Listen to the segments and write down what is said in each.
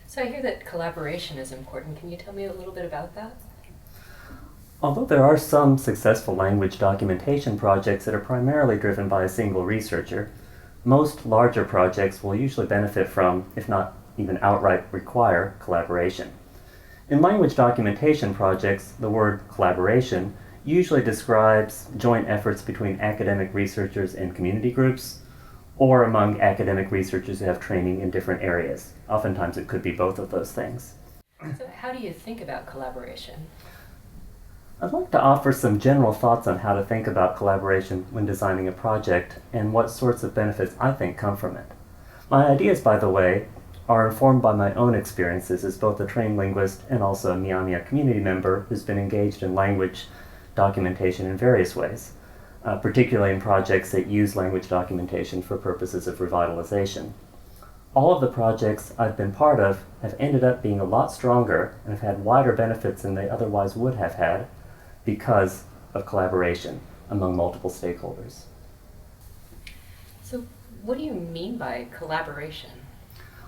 So I hear that collaboration is important. Can you tell me a little bit about that? Although there are some successful language documentation projects that are primarily driven by a single researcher, most larger projects will usually benefit from, if not even outright require, collaboration. In language documentation projects, the word collaboration usually describes joint efforts between academic researchers and community groups, or among academic researchers who have training in different areas. Oftentimes it could be both of those things. So how do you think about collaboration? I'd like to offer some general thoughts on how to think about collaboration when designing a project and what sorts of benefits I think come from it. My ideas, by the way, are informed by my own experiences as both a trained linguist and also a Miamia community member who's been engaged in language documentation in various ways, particularly in projects that use language documentation for purposes of revitalization. All of the projects I've been part of have ended up being a lot stronger and have had wider benefits than they otherwise would have had because of collaboration among multiple stakeholders. So what do you mean by collaboration?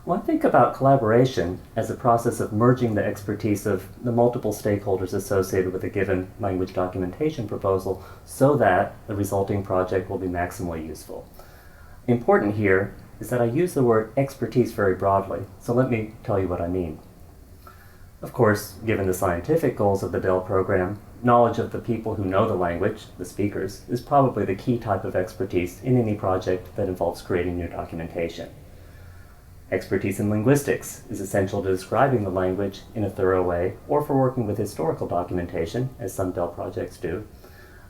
Well, I think about collaboration as a process of merging the expertise of the multiple stakeholders associated with a given language documentation proposal so that the resulting project will be maximally useful. Important here is that I use the word expertise very broadly, so let me tell you what I mean. Of course, given the scientific goals of the DEL program, knowledge of the people who know the language, the speakers, is probably the key type of expertise in any project that involves creating new documentation. Expertise in linguistics is essential to describing the language in a thorough way, or for working with historical documentation, as some DEL projects do,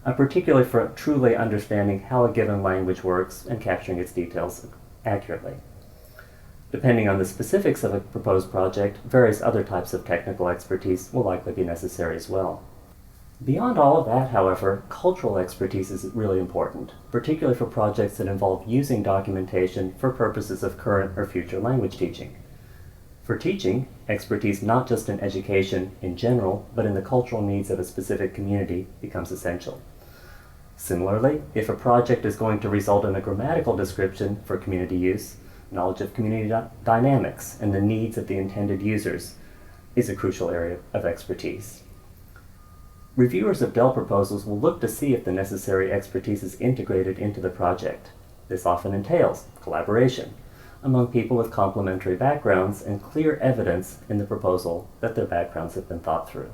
particularly for truly understanding how a given language works and capturing its details accurately. Depending on the specifics of a proposed project, various other types of technical expertise will likely be necessary as well. Beyond all of that, however, cultural expertise is really important, particularly for projects that involve using documentation for purposes of current or future language teaching. For teaching, expertise not just in education in general, but in the cultural needs of a specific community becomes essential. Similarly, if a project is going to result in a grammatical description for community use, knowledge of community dynamics and the needs of the intended users is a crucial area of expertise. Reviewers of DEL proposals will look to see if the necessary expertise is integrated into the project. This often entails collaboration among people with complementary backgrounds and clear evidence in the proposal that their backgrounds have been thought through.